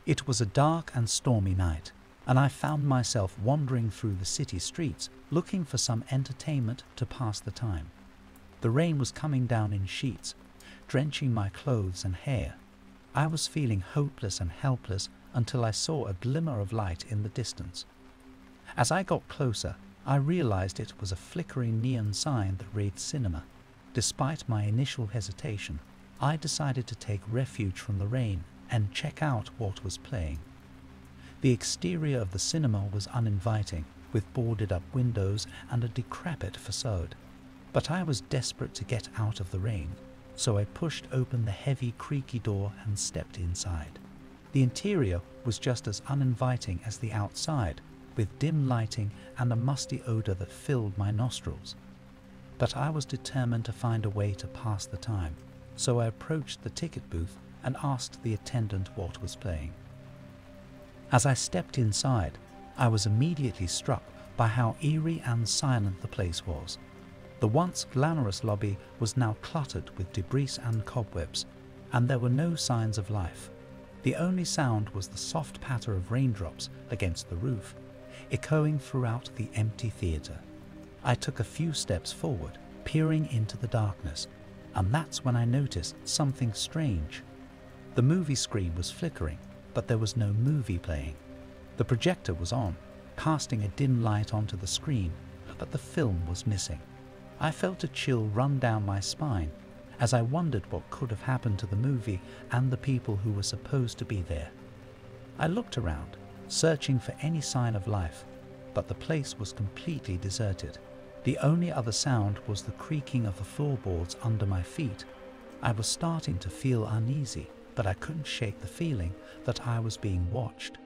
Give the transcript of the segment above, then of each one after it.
It was a dark and stormy night, and I found myself wandering through the city streets looking for some entertainment to pass the time. The rain was coming down in sheets, drenching my clothes and hair. I was feeling hopeless and helpless until I saw a glimmer of light in the distance. As I got closer, I realized it was a flickering neon sign that read cinema. Despite my initial hesitation, I decided to take refuge from the rain and check out what was playing. The exterior of the cinema was uninviting, with boarded up windows and a decrepit facade. But I was desperate to get out of the rain, so I pushed open the heavy, creaky door and stepped inside. The interior was just as uninviting as the outside, with dim lighting and a musty odor that filled my nostrils. But I was determined to find a way to pass the time, so I approached the ticket booth and asked the attendant what was playing. As I stepped inside, I was immediately struck by how eerie and silent the place was. The once glamorous lobby was now cluttered with debris and cobwebs, and there were no signs of life. The only sound was the soft patter of raindrops against the roof, echoing throughout the empty theatre. I took a few steps forward, peering into the darkness, and that's when I noticed something strange. The movie screen was flickering, but there was no movie playing. The projector was on, casting a dim light onto the screen, but the film was missing. I felt a chill run down my spine as I wondered what could have happened to the movie and the people who were supposed to be there. I looked around, searching for any sign of life, but the place was completely deserted. The only other sound was the creaking of the floorboards under my feet. I was starting to feel uneasy, but I couldn't shake the feeling that I was being watched.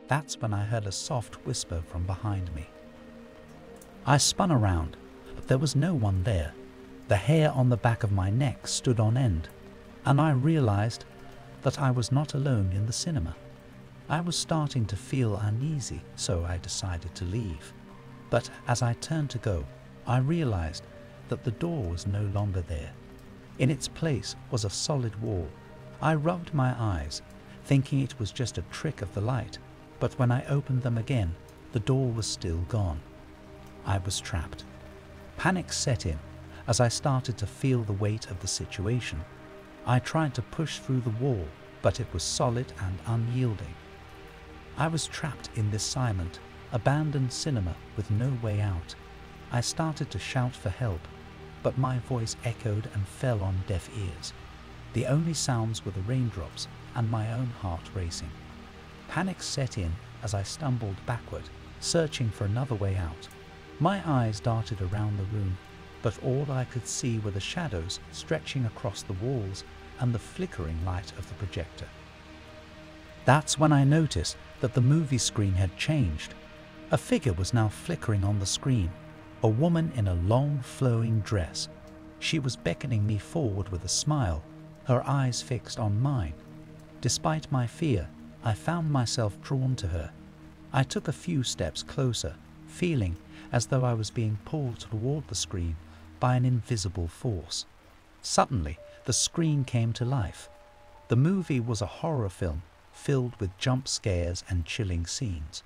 That's when I heard a soft whisper from behind me. I spun around, but there was no one there. The hair on the back of my neck stood on end, and I realized that I was not alone in the cinema. I was starting to feel uneasy, so I decided to leave. But as I turned to go, I realized that the door was no longer there. In its place was a solid wall. I rubbed my eyes, thinking it was just a trick of the light, but when I opened them again, the door was still gone. I was trapped. Panic set in as I started to feel the weight of the situation. I tried to push through the wall, but it was solid and unyielding. I was trapped in this silent, abandoned cinema with no way out. I started to shout for help, but my voice echoed and fell on deaf ears. The only sounds were the raindrops and my own heart racing. Panic set in as I stumbled backward, searching for another way out. My eyes darted around the room, but all I could see were the shadows stretching across the walls and the flickering light of the projector. That's when I noticed that the movie screen had changed. A figure was now flickering on the screen, a woman in a long, flowing dress. She was beckoning me forward with a smile, her eyes fixed on mine. Despite my fear, I found myself drawn to her. I took a few steps closer, feeling as though I was being pulled toward the screen by an invisible force. Suddenly, the screen came to life. The movie was a horror film filled with jump scares and chilling scenes.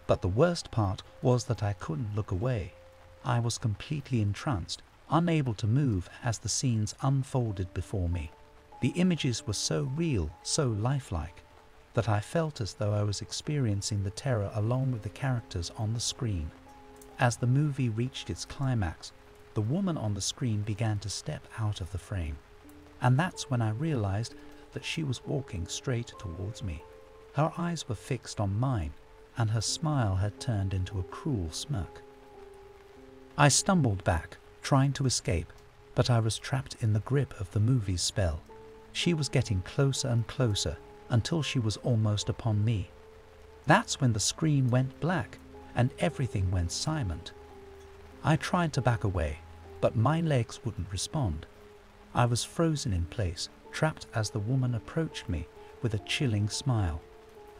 But the worst part was that I couldn't look away. I was completely entranced, unable to move as the scenes unfolded before me. The images were so real, so lifelike, that I felt as though I was experiencing the terror along with the characters on the screen. As the movie reached its climax, the woman on the screen began to step out of the frame. And that's when I realized that she was walking straight towards me. Her eyes were fixed on mine, and her smile had turned into a cruel smirk. I stumbled back, trying to escape, but I was trapped in the grip of the movie's spell. She was getting closer and closer until she was almost upon me. That's when the screen went black and everything went silent. I tried to back away, but my legs wouldn't respond. I was frozen in place, trapped as the woman approached me with a chilling smile.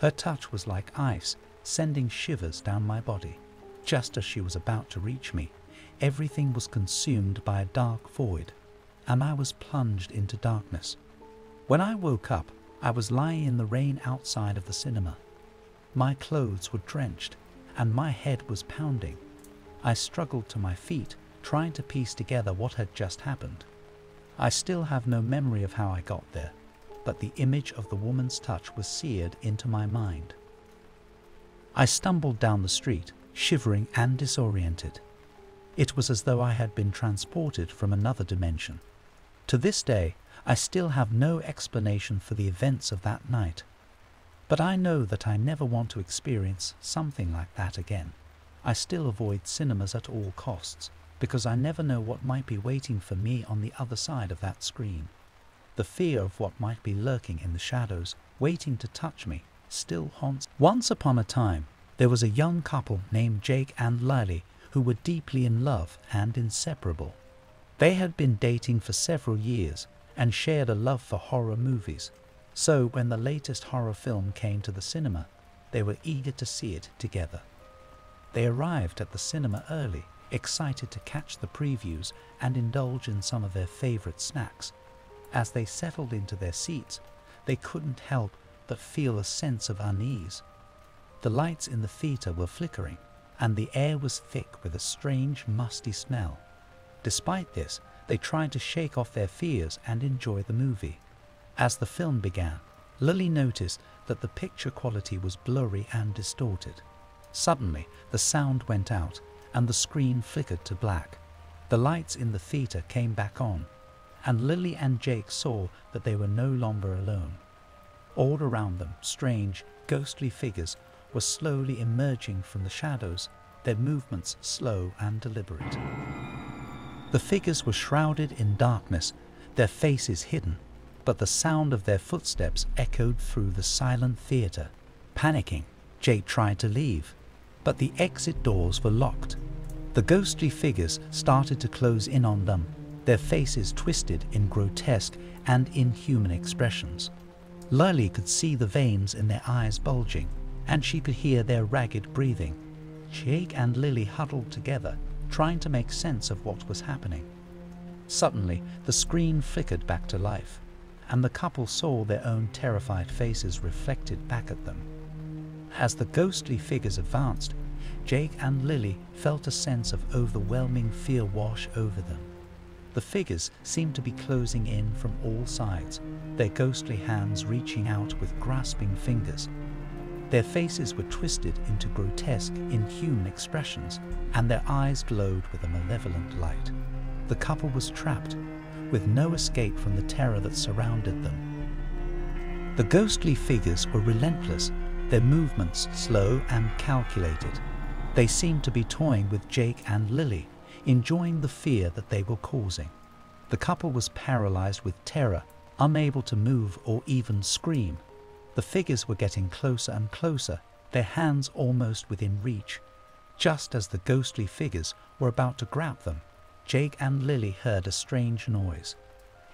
Her touch was like ice, sending shivers down my body. Just as she was about to reach me, everything was consumed by a dark void, and I was plunged into darkness. When I woke up, I was lying in the rain outside of the cinema. My clothes were drenched, and my head was pounding. I struggled to my feet, trying to piece together what had just happened. I still have no memory of how I got there, but the image of the woman's touch was seared into my mind. I stumbled down the street, shivering and disoriented. It was as though I had been transported from another dimension. To this day, I still have no explanation for the events of that night. But I know that I never want to experience something like that again. I still avoid cinemas at all costs, because I never know what might be waiting for me on the other side of that screen. The fear of what might be lurking in the shadows, waiting to touch me, still haunts. Once upon a time, there was a young couple named Jake and Lily who were deeply in love and inseparable. They had been dating for several years and shared a love for horror movies. So when the latest horror film came to the cinema, they were eager to see it together. They arrived at the cinema early, excited to catch the previews and indulge in some of their favorite snacks. As they settled into their seats, they couldn't help but feel a sense of unease. The lights in the theater were flickering, and the air was thick with a strange, musty smell. Despite this, they tried to shake off their fears and enjoy the movie. As the film began, Lily noticed that the picture quality was blurry and distorted. Suddenly, the sound went out, and the screen flickered to black. The lights in the theater came back on, and Lily and Jake saw that they were no longer alone. All around them, strange, ghostly figures were slowly emerging from the shadows, their movements slow and deliberate. The figures were shrouded in darkness, their faces hidden, but the sound of their footsteps echoed through the silent theater. Panicking, Jake tried to leave, but the exit doors were locked. The ghostly figures started to close in on them, their faces twisted in grotesque and inhuman expressions. Lily could see the veins in their eyes bulging, and she could hear their ragged breathing. Jake and Lily huddled together, trying to make sense of what was happening. Suddenly, the screen flickered back to life, and the couple saw their own terrified faces reflected back at them. As the ghostly figures advanced, Jake and Lily felt a sense of overwhelming fear wash over them. The figures seemed to be closing in from all sides, their ghostly hands reaching out with grasping fingers. Their faces were twisted into grotesque, inhuman expressions, and their eyes glowed with a malevolent light. The couple was trapped, with no escape from the terror that surrounded them. The ghostly figures were relentless, their movements slow and calculated. They seemed to be toying with Jake and Lily, enjoying the fear that they were causing. The couple was paralyzed with terror, unable to move or even scream. The figures were getting closer and closer, their hands almost within reach. Just as the ghostly figures were about to grab them, Jake and Lily heard a strange noise.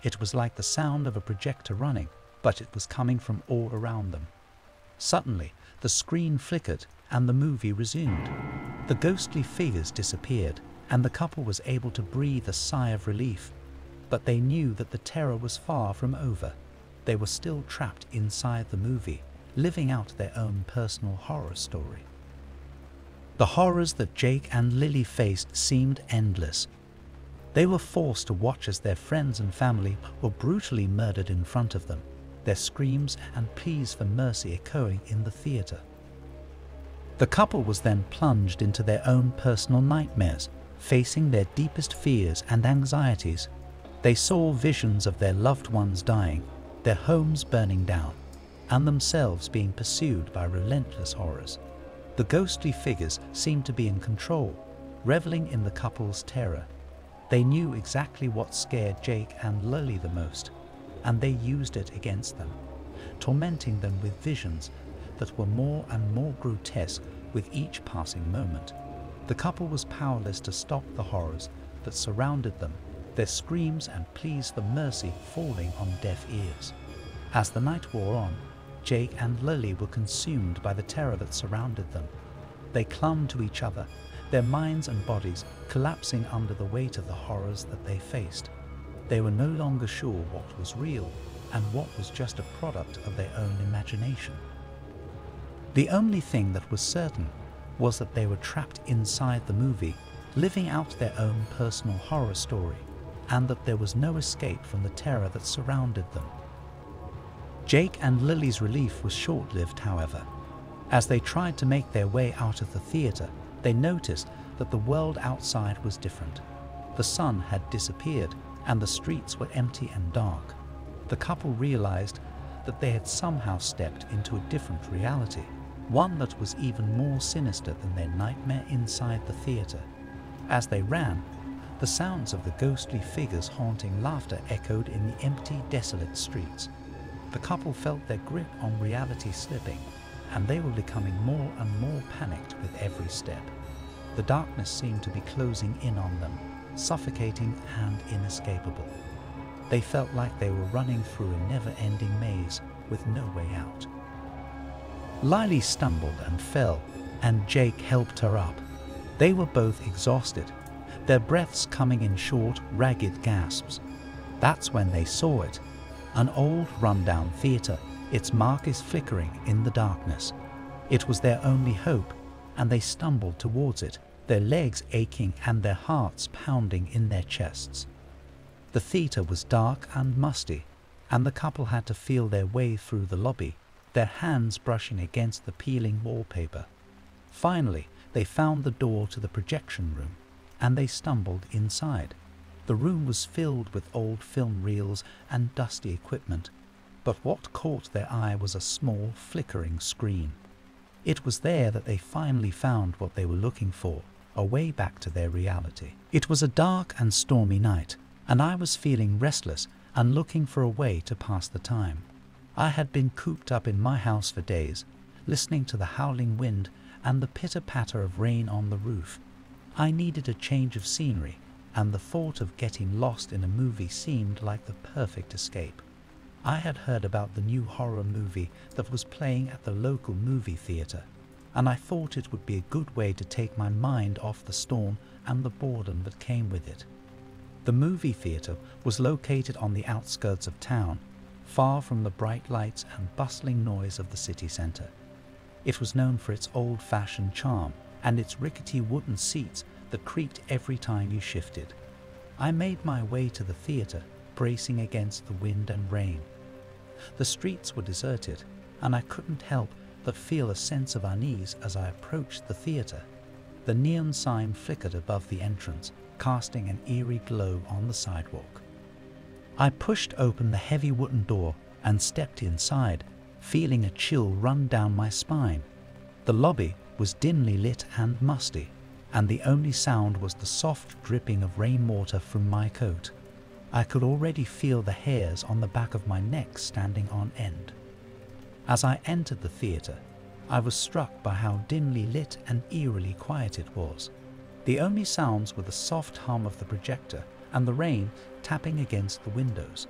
It was like the sound of a projector running, but it was coming from all around them. Suddenly, the screen flickered and the movie resumed. The ghostly figures disappeared, and the couple was able to breathe a sigh of relief. But they knew that the terror was far from over. They were still trapped inside the movie, living out their own personal horror story. The horrors that Jake and Lily faced seemed endless. They were forced to watch as their friends and family were brutally murdered in front of them, their screams and pleas for mercy echoing in the theater. The couple was then plunged into their own personal nightmares, facing their deepest fears and anxieties. They saw visions of their loved ones dying, their homes burning down, and themselves being pursued by relentless horrors. The ghostly figures seemed to be in control, reveling in the couple's terror. They knew exactly what scared Jake and Lily the most, and they used it against them, tormenting them with visions that were more and more grotesque with each passing moment. The couple was powerless to stop the horrors that surrounded them, their screams and pleas for mercy falling on deaf ears. As the night wore on, Jake and Lily were consumed by the terror that surrounded them. They clung to each other, their minds and bodies collapsing under the weight of the horrors that they faced. They were no longer sure what was real and what was just a product of their own imagination. The only thing that was certain was that they were trapped inside the movie, living out their own personal horror story, and that there was no escape from the terror that surrounded them. Jake and Lily's relief was short-lived, however. As they tried to make their way out of the theater, they noticed that the world outside was different. The sun had disappeared, and the streets were empty and dark. The couple realized that they had somehow stepped into a different reality, one that was even more sinister than their nightmare inside the theater. As they ran, the sounds of the ghostly figures haunting laughter echoed in the empty, desolate streets. The couple felt their grip on reality slipping, and they were becoming more and more panicked with every step. The darkness seemed to be closing in on them, suffocating and inescapable. They felt like they were running through a never-ending maze with no way out. Lily stumbled and fell, and Jake helped her up. They were both exhausted, their breaths coming in short, ragged gasps. That's when they saw it. An old, run-down theater, its marquee flickering in the darkness. It was their only hope, and they stumbled towards it, their legs aching and their hearts pounding in their chests. The theater was dark and musty, and the couple had to feel their way through the lobby, their hands brushing against the peeling wallpaper. Finally, they found the door to the projection room, and they stumbled inside. The room was filled with old film reels and dusty equipment, but what caught their eye was a small, flickering screen. It was there that they finally found what they were looking for, a way back to their reality. It was a dark and stormy night, and I was feeling restless and looking for a way to pass the time. I had been cooped up in my house for days, listening to the howling wind and the pitter-patter of rain on the roof. I needed a change of scenery, and the thought of getting lost in a movie seemed like the perfect escape. I had heard about the new horror movie that was playing at the local movie theater, and I thought it would be a good way to take my mind off the storm and the boredom that came with it. The movie theater was located on the outskirts of town, far from the bright lights and bustling noise of the city center. It was known for its old-fashioned charm and its rickety wooden seats that creaked every time you shifted. I made my way to the theater, bracing against the wind and rain. The streets were deserted, and I couldn't help but feel a sense of unease as I approached the theater. The neon sign flickered above the entrance, casting an eerie glow on the sidewalk. I pushed open the heavy wooden door and stepped inside, feeling a chill run down my spine. The lobby was dimly lit and musty, and the only sound was the soft dripping of rainwater from my coat. I could already feel the hairs on the back of my neck standing on end. As I entered the theater, I was struck by how dimly lit and eerily quiet it was. The only sounds were the soft hum of the projector and the rain tapping against the windows.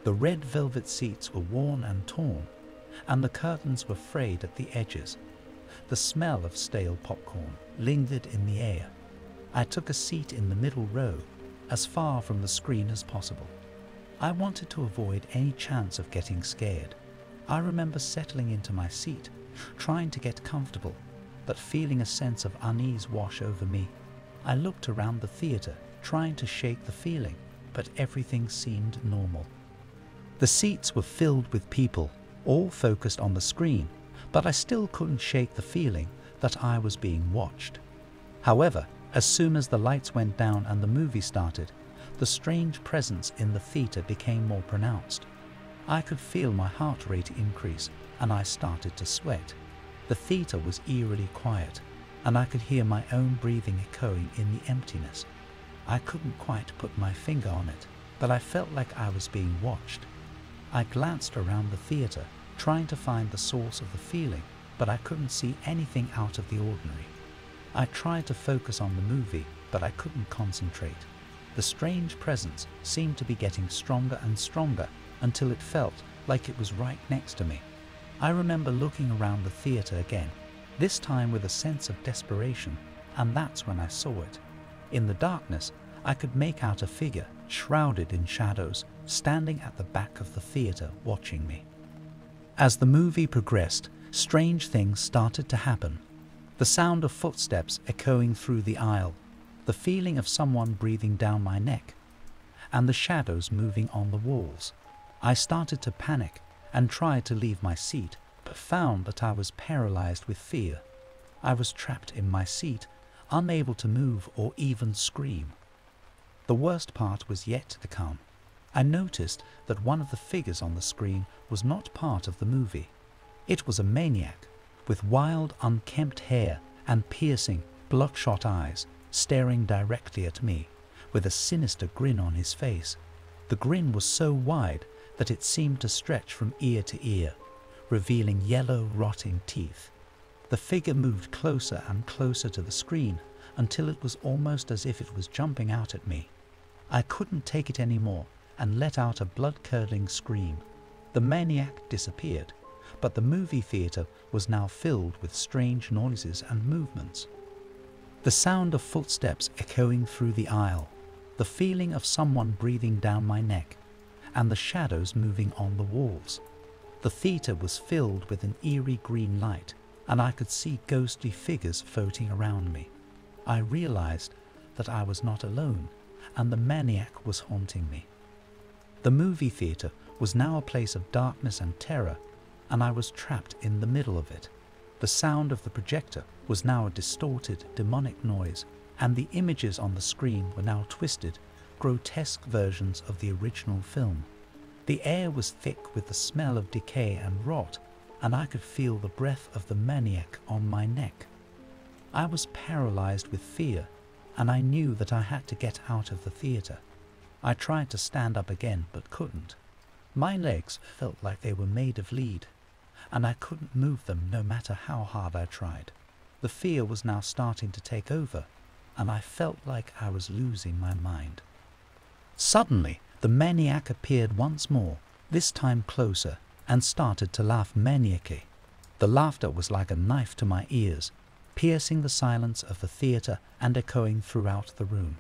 The red velvet seats were worn and torn, and the curtains were frayed at the edges. The smell of stale popcorn lingered in the air. I took a seat in the middle row, as far from the screen as possible. I wanted to avoid any chance of getting scared. I remember settling into my seat, trying to get comfortable, but feeling a sense of unease wash over me. I looked around the theater, trying to shake the feeling, but everything seemed normal. The seats were filled with people, all focused on the screen, but I still couldn't shake the feeling that I was being watched. However, as soon as the lights went down and the movie started, the strange presence in the theater became more pronounced. I could feel my heart rate increase, and I started to sweat. The theater was eerily quiet, and I could hear my own breathing echoing in the emptiness. I couldn't quite put my finger on it, but I felt like I was being watched. I glanced around the theater, trying to find the source of the feeling, but I couldn't see anything out of the ordinary. I tried to focus on the movie, but I couldn't concentrate. The strange presence seemed to be getting stronger and stronger until it felt like it was right next to me. I remember looking around the theater again, this time with a sense of desperation, and that's when I saw it. In the darkness, I could make out a figure, shrouded in shadows, standing at the back of the theater watching me. As the movie progressed, strange things started to happen. The sound of footsteps echoing through the aisle, the feeling of someone breathing down my neck, and the shadows moving on the walls. I started to panic and tried to leave my seat, but found that I was paralyzed with fear. I was trapped in my seat, unable to move or even scream. The worst part was yet to come. I noticed that one of the figures on the screen was not part of the movie. It was a maniac with wild, unkempt hair and piercing, bloodshot eyes, staring directly at me, with a sinister grin on his face. The grin was so wide that it seemed to stretch from ear to ear, revealing yellow, rotting teeth. The figure moved closer and closer to the screen until it was almost as if it was jumping out at me. I couldn't take it anymore and let out a blood-curdling scream. The maniac disappeared, but the movie theater was now filled with strange noises and movements. The sound of footsteps echoing through the aisle, the feeling of someone breathing down my neck, and the shadows moving on the walls. The theater was filled with an eerie green light, and I could see ghostly figures floating around me. I realized that I was not alone, and the maniac was haunting me. The movie theater was now a place of darkness and terror, and I was trapped in the middle of it. The sound of the projector was now a distorted, demonic noise, and the images on the screen were now twisted, grotesque versions of the original film. The air was thick with the smell of decay and rot, and I could feel the breath of the maniac on my neck. I was paralyzed with fear, and I knew that I had to get out of the theater. I tried to stand up again, but couldn't. My legs felt like they were made of lead, and I couldn't move them no matter how hard I tried. The fear was now starting to take over, and I felt like I was losing my mind. Suddenly, the maniac appeared once more, this time closer, and started to laugh maniacally. The laughter was like a knife to my ears, piercing the silence of the theater and echoing throughout the room.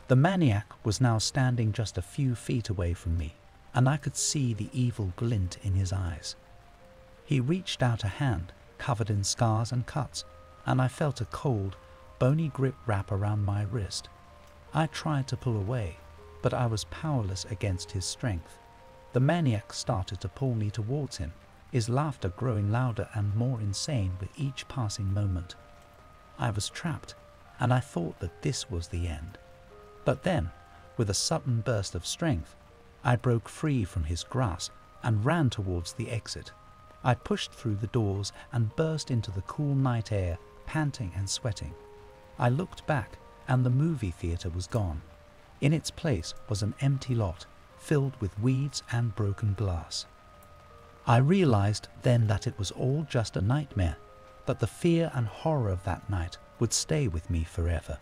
The maniac was now standing just a few feet away from me, and I could see the evil glint in his eyes. He reached out a hand, covered in scars and cuts, and I felt a cold, bony grip wrap around my wrist. I tried to pull away, but I was powerless against his strength. The maniac started to pull me towards him, his laughter growing louder and more insane with each passing moment. I was trapped, and I thought that this was the end. But then, with a sudden burst of strength, I broke free from his grasp and ran towards the exit. I pushed through the doors and burst into the cool night air, panting and sweating. I looked back, and the movie theater was gone. In its place was an empty lot, filled with weeds and broken glass. I realized then that it was all just a nightmare, but the fear and horror of that night would stay with me forever.